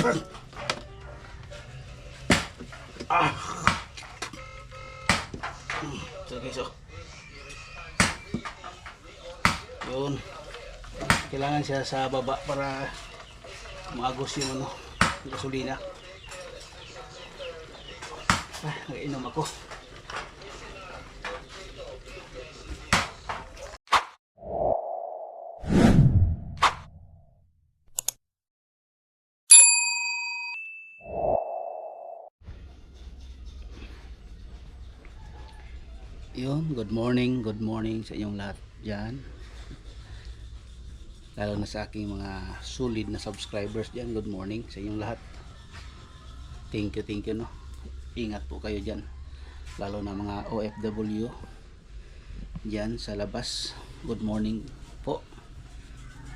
So guys, oh. Yun. Kailangan siya sa baba para maagos yung ano, gasolina. Nag-inom ako. Yun, good morning sa inyong lahat dyan, lalo na sa aking mga solid na subscribers dyan. Good morning sa inyong lahat. Thank you no. Ingat po kayo dyan, lalo na mga OFW dyan sa labas. Good morning po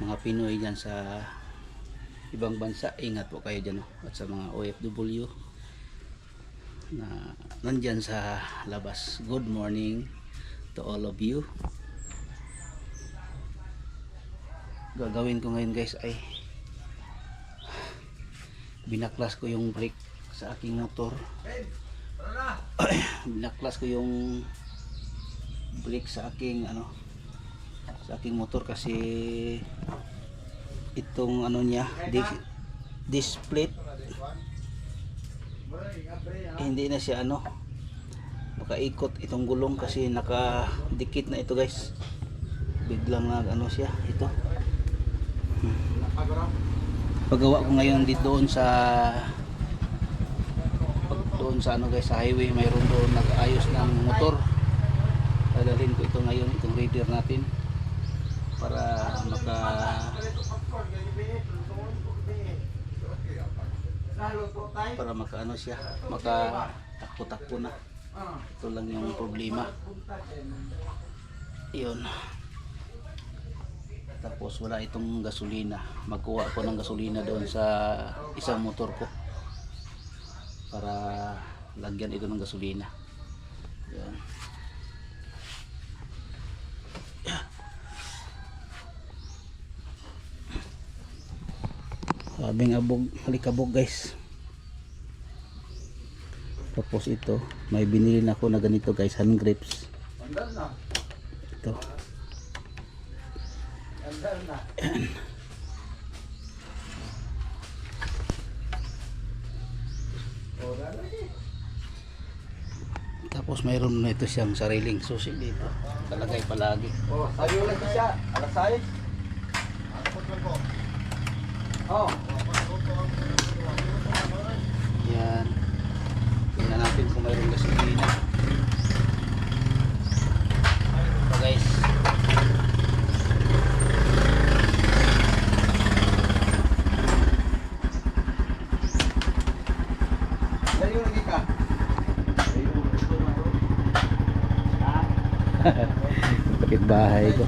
mga Pinoy dyan sa ibang bansa, ingat po kayo dyan no. At sa mga OFW na nandyan sa labas, good morning to all of you. Gagawin ko ngayon guys ay binaklas ko yung brake sa aking motor. Binaklas ko yung brake sa aking sa aking motor kasi itong niya, this plate hindi na siya nakaikot itong gulong kasi nakadikit na ito guys. Biglang siya ito. Paggawa ko ngayon dito doon sa guys, sa highway, mayroon doon nag-ayos ng motor. Dadalhin ko ito ngayon, itong reader natin para siya makatakbo-takbo na. Ito lang yung problema. Yun. Tapos wala itong gasolina. Magkuha ko ng gasolina doon sa isang motor ko para lagyan ito ng gasolina. Yun. Sabing halikabog guys. Tapos ito, may binili na ako na ganito guys, hand grips. Ito. Tapos mayroon na ito siyang sariling susi dito. Talagay palagi. Oh, sabi ulit siya. Alas 6. Oh. Yan. Tingnan natin kung mayroong gasolina. Ito guys. Layo lagi ka. Kapit bahay ko.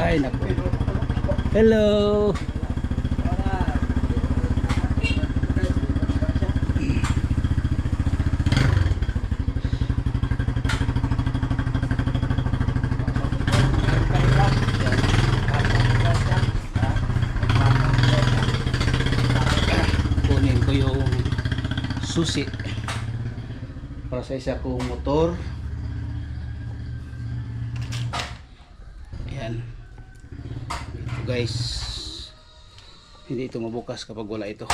Ay naku. Hello. Kunin ko yung susi para sa isa kong motor. Ayan. Ito guys, hindi ito mabukas kapag wala ito.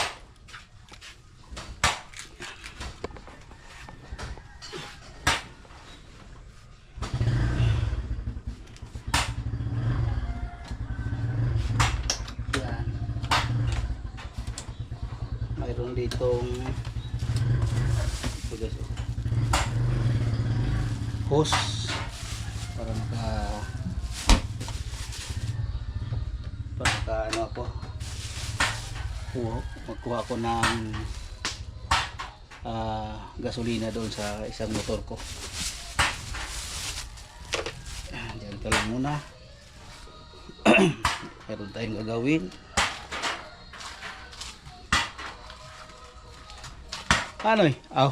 Ayan. Mayroon ditong ito guys, hose para magkuha ko ng gasolina doon sa isang motor ko. Diyan ka lang muna. Meron tayong gagawin. Ano eh? Aw.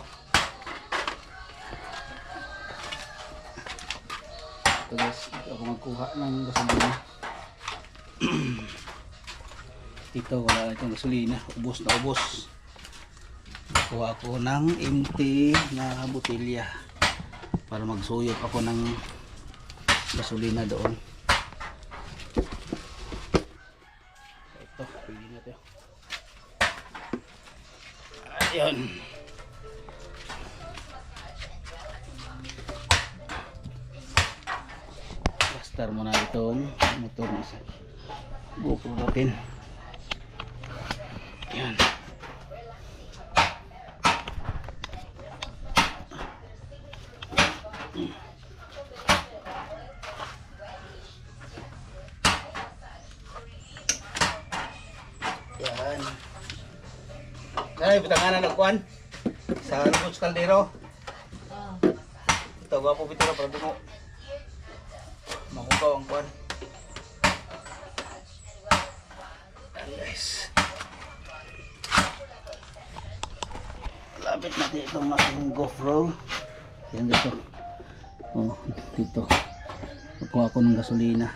Ito guys, ito ako magkuha ng gasolina. Ito wala na itong gasolina, ubos na ubos. Kuha ako ng empty na botelya para magsuyok ako ng gasolina doon. Ito, pili natin. Ayun. Bastar mo na itong motor na isa. GoPro natin. Yan. Yan. Ay, bitanganan ng kuan sa Lubos Caldero. Ito, gwapo bitira para mo. Makukaw ang kuan. Yan guys. Lapit natin itong aking GoPro. Yan dito. Oh, dito. Kukuha ako ng gasolina.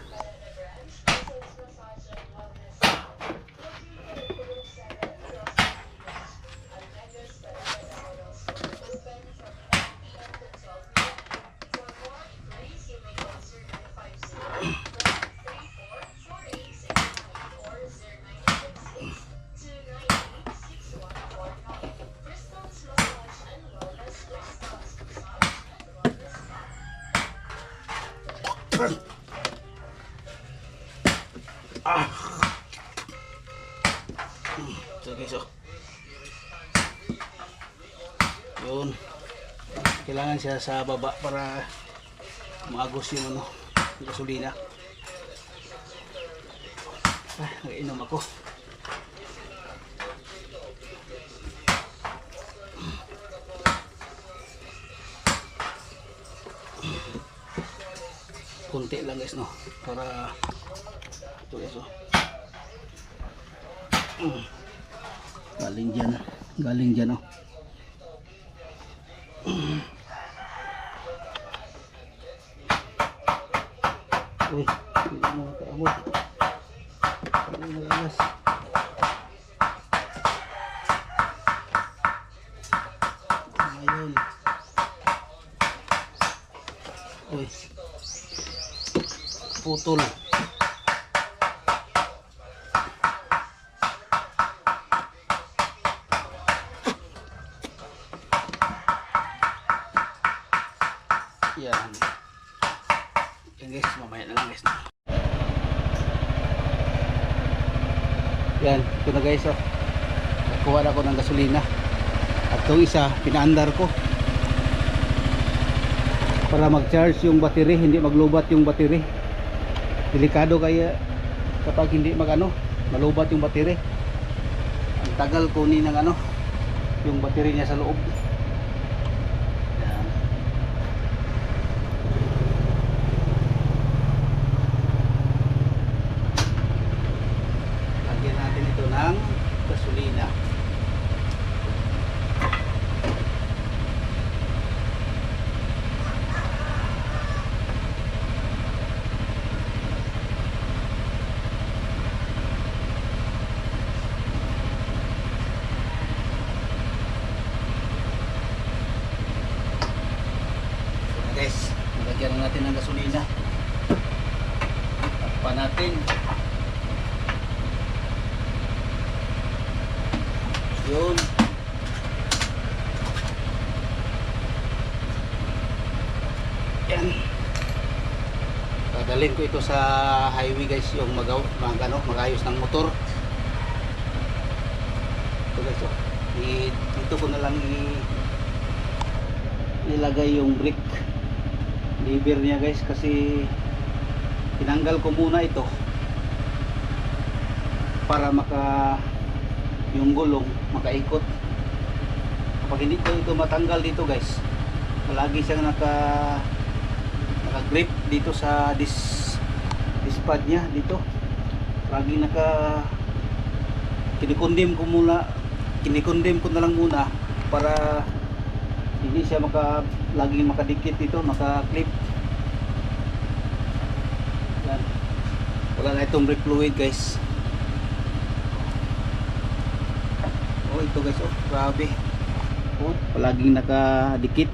Ah. So guys, oh. Yun. Kailangan siya sa baba para maagos yung ano, yung gasolina. Ah, nag-inom ako. Kunti lang guys, no, para ito guys, oh. Galing dyan, oh. Uy, hindi mo makaabot. Hindi mo alas. Ayun. Uy, putol. Yan. Yan guys, mamaya na lang guys. Yan, ito na guys, oh. Nakuha na ako ng gasolina. At itong isa, pinaandar ko para mag-charge yung battery, hindi maglubat yung battery. Delikado kaya kapag hindi malubat yung battery. Ang tagal kunin ng yung battery niya sa loob. Yan. Lagyan natin ito ng gasolina. Guys, nilagyan na natin ng gasolina. Takpan natin. Yun. Yan. Dadalhin ko ito sa highway guys, yung magayos ng motor. Ito guys, oh. Dito ko na lang ilagay yung brake lever niya guys, kasi tinanggal ko muna ito para yung gulong makaikot. Kapag hindi ko ito matanggal dito guys, palagi siyang naka-grip dito sa disc pad niya dito. Lagi kinikondim ko na lang muna para hindi siya laging makadikit dito, maka-clip. Yan. Wala na itong brake fluid guys. ito guys, oh, grabe. Oh, palaging nakadikit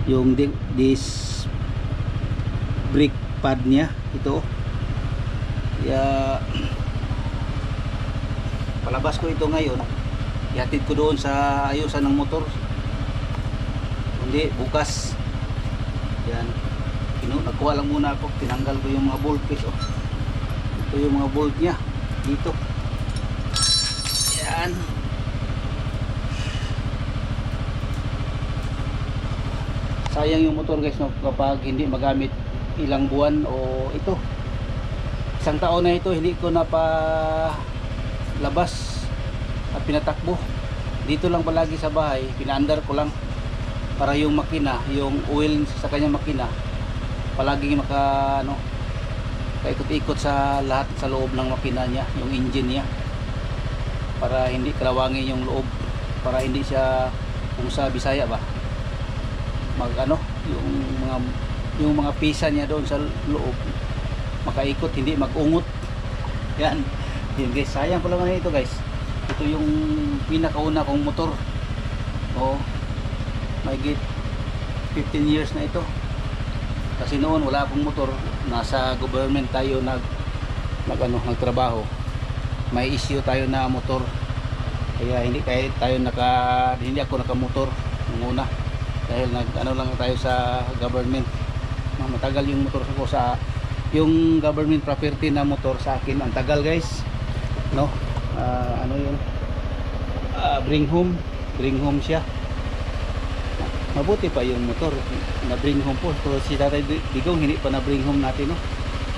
yung this brake pad niya ito. Kaya palabas ko ito ngayon, ihatid ko doon sa ayusan ng motor. Hindi, bukas. Yan. Nagkuha lang muna ako, tinanggal ko yung mga bolt piece. Oh. Ito yung mga bolt niya dito. Yan. Sayang yung motor guys, no, kapag hindi magamit ilang buwan o ito. Isang taon na ito, hindi ko na pa labas at pinatakbo. Dito lang palagi sa bahay, pinaandar ko lang para yung makina, yung oil sa kanyang makina palagi paikot-ikot sa lahat sa loob ng makina niya, yung engine niya, para hindi kalawangin yung loob, para hindi siya, kung sa Bisaya ba, yung mga pisa niya doon sa loob makaikot, hindi magungot. Yan. Yun guys, sayang pala nga ito guys. Ito yung pinakauna kong motor. Oh, may git 15 years na ito. Kasi noon wala akong motor, nasa government tayo nagtrabaho. May issue tayo na motor. Kaya hindi ako nakamotor nung una. Dahil lang tayo sa government. Matagal yung motor ko yung government property na motor sa akin. Ang tagal guys. No? Bring home siya. Mabuti pa yung motor na bring home po. So, si Tatay Digong hindi pa na bring home natin, no?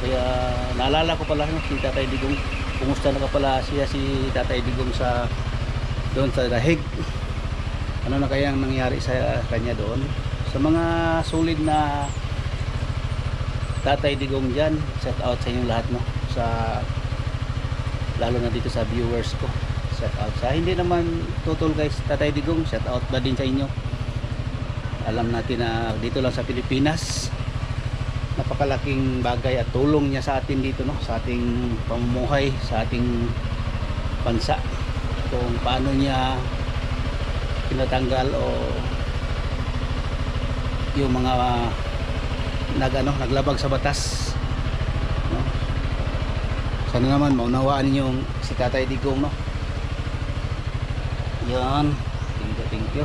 Kaya naalala ko pala, no, si Tatay Digong, kumusta na ka pala si Tatay Digong doon sa Dahig. Ano na kayang nangyari sa kanya doon? Sa mga solid na Tatay Digong dyan, shout out sa inyong lahat, no? Lalo na dito sa viewers ko, shout out. Sa hindi naman total guys, Tatay Digong, shout out ba din sa inyo. Alam natin na dito lang sa Pilipinas, napakalaking bagay at tulong niya sa atin dito, no, sa ating pamumuhay, sa ating bansa, kung paano niya pinatanggal o yung mga naglabag sa batas, no? Sana naman maunawaan niyo si Tatay Digong, no? Yan, thank you.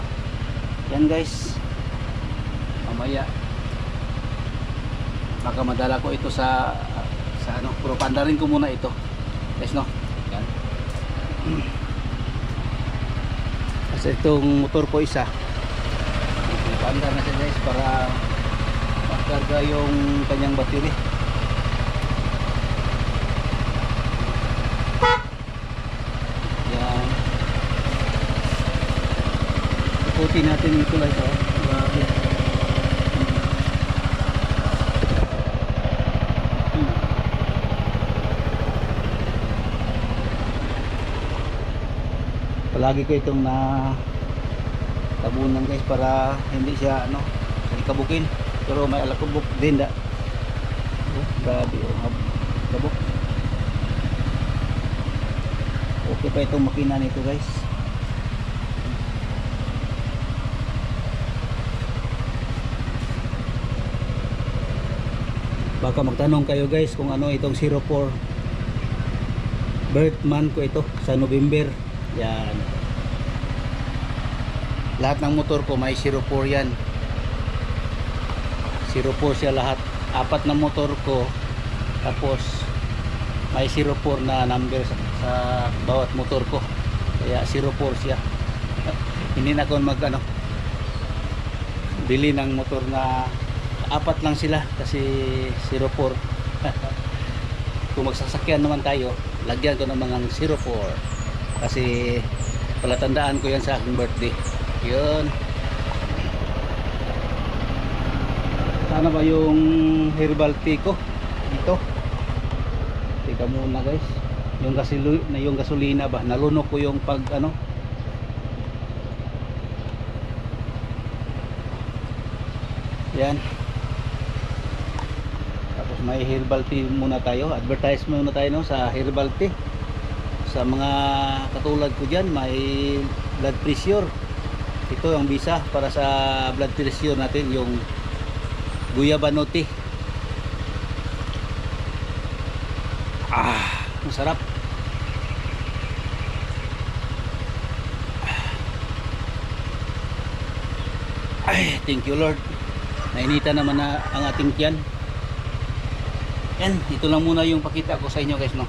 Yan guys, mamaya baka madala ko ito sa pero pandarin ko muna ito guys, no? Yan. Kasi itong motor ko isa pandar na siya guys para magkarga yung kanyang battery. Yan, ikutin natin ito guys, oh. Grabe. Palagi ko itong tabunan guys para hindi siya kabukin, pero may alakubok din da. Grabe, kabuk. Okay pa itong makina nito guys. Baka magtanong kayo guys kung ano itong 04. Birth month ko ito sa November. Yan. Lahat ng motor ko may 04 yan. 04 siya lahat. 4 na motor ko. Tapos may 04 na number sa bawat motor ko. Kaya 04 siya. Hindi na ako bili ng motor na 4 lang sila kasi 04. Kung magsasakyan naman tayo, lagyan ko ng mga 04. Kasi palatandaan ko yan sa aking birthday. Yun. Sana ba yung herbal tea ko dito? Teka muna guys. Yung gasolina ba? Nalunok ko yung yan. Tapos may herbal tea muna tayo. Advertise muna tayo, no, sa herbal tea. sa mga katulad ko dyan, may blood pressure. Ito ang bisa para sa blood pressure natin, yung guyabanote. Masarap. Ay, thank you Lord. Nainita naman na ang ating tiyan. Yan, ito lang muna yung pakita ko sa inyo guys, no.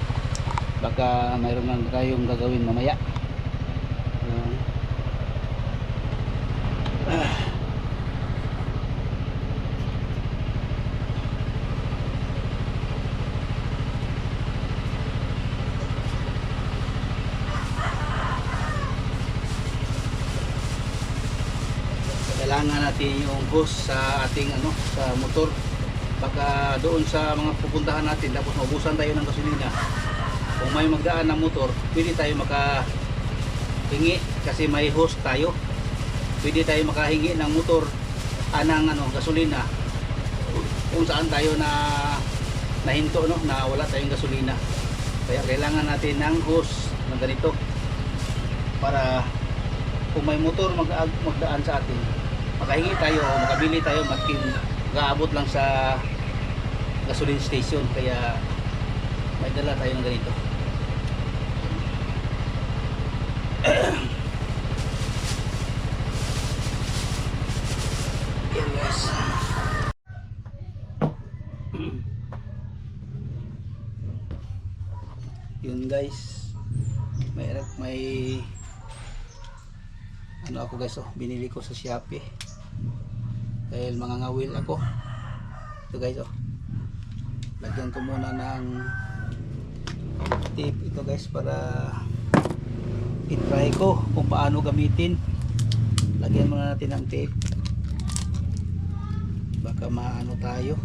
Baka mayroon lang kayong gagawin mamaya. Kailangan natin yung hose sa ating sa motor. Baka doon sa mga pupuntahan natin tapos maubusan tayo ng gasolina. Kung may magdaan ng motor, pwede tayo makahingi kasi may hose tayo. Pwede tayo makahingi ng motor ng gasolina kung saan tayo nahinto, no, na wala tayong gasolina. Kaya kailangan natin ng hose ng ganito para kung may motor magdaan sa atin, makahingi tayo o makabili tayo matkin gaabot lang sa gasoline station. Kaya may dala tayo ng ganito. Yan guys. Yun guys, may ako guys, binili ko sa Shopee dahil mangangawil ako. Ito guys, lagyan ko muna ng tape ito guys para i-try ko kung paano gamitin. Lagyan muna natin ng tape, baka maano tayo.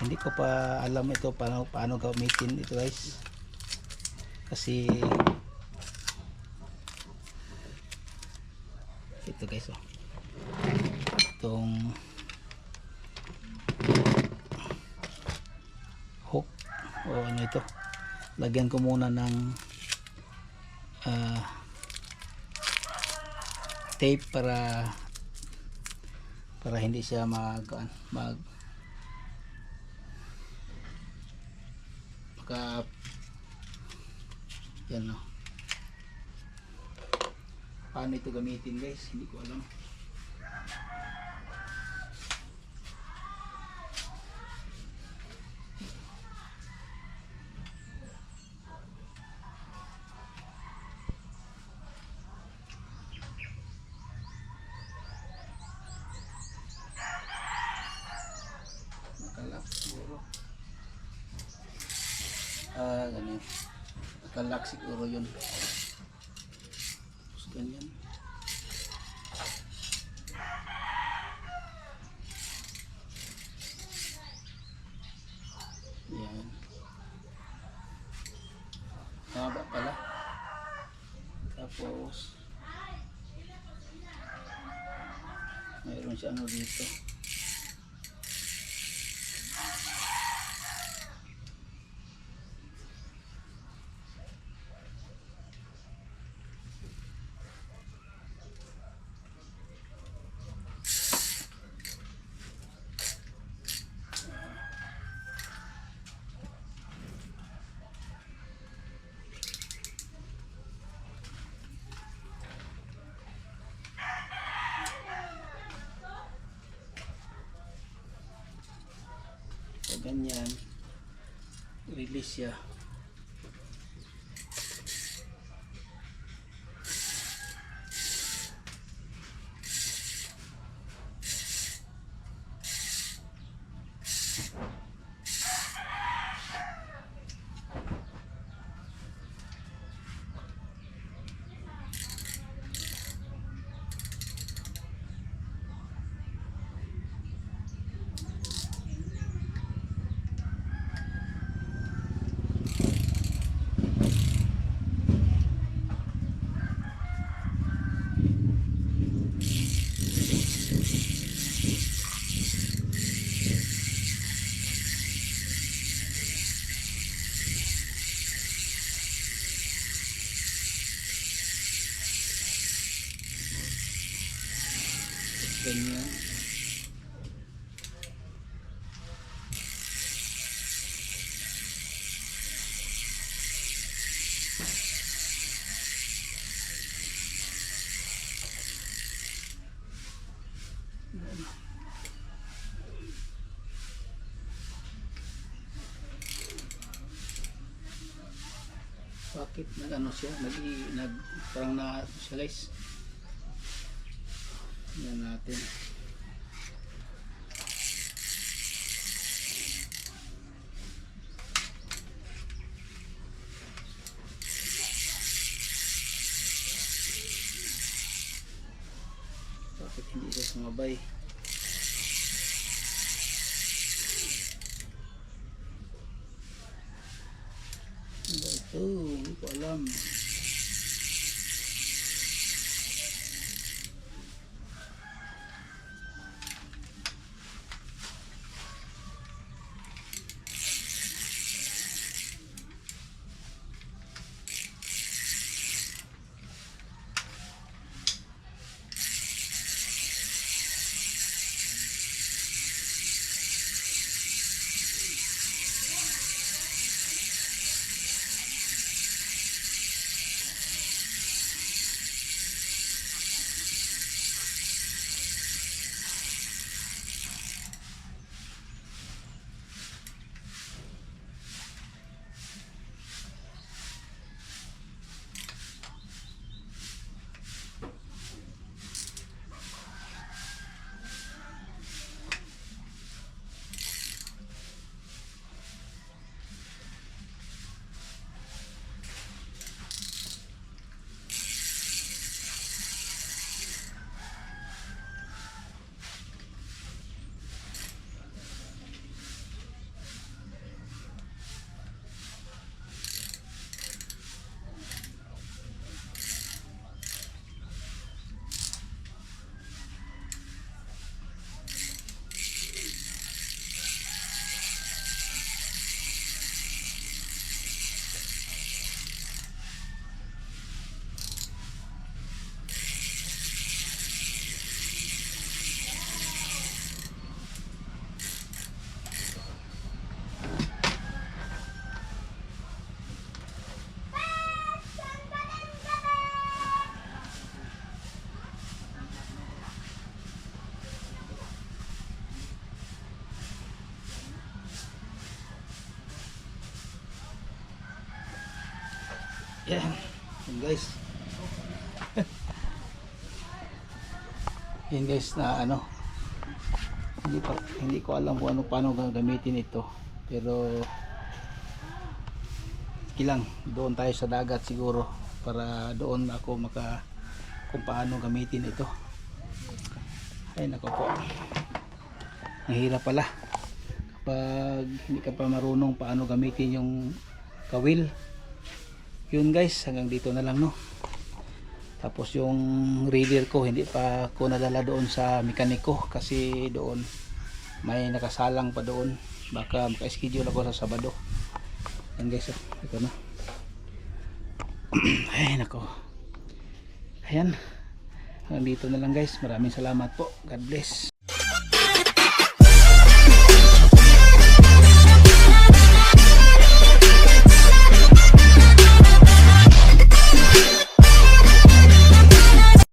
Hindi ko pa alam ito paano gamitin ito guys, kasi ito guys, itong hook o ito, lagyan ko muna ng tape para hindi siya yan, no. Paano ito gamitin guys, hindi ko alam. Nakalak siguro. Ganyan. Nakalak siguro yun. Tapos ganyan. Yan. Haba pala. Tapos mayroon siya dito. So ganyan, release siya. Bakit nag ano siya? Nag parang na siya guys. Yan natin. Bakit hindi siya sumabay? Ano ba ito? Hindi ko alam. Yan. Yan guys. Yan guys na ano. Hindi ko alam kung paano gagamitin ito. Pero ilang doon tayo sa dagat siguro para doon ako kung paano gamitin ito. Ay nako po. Ang hirap pala kapag hindi ka pa marunong paano gamitin yung kawil. Yun guys, hanggang dito na lang no. Tapos yung reader ko hindi pa ko nadala doon sa mekaniko kasi doon may nakasalang pa doon. Baka maka-schedule ako sa Sabado. Yan guys, ito na. Ay nako. Ayan. Hanggang dito na lang guys. Maraming salamat po. God bless.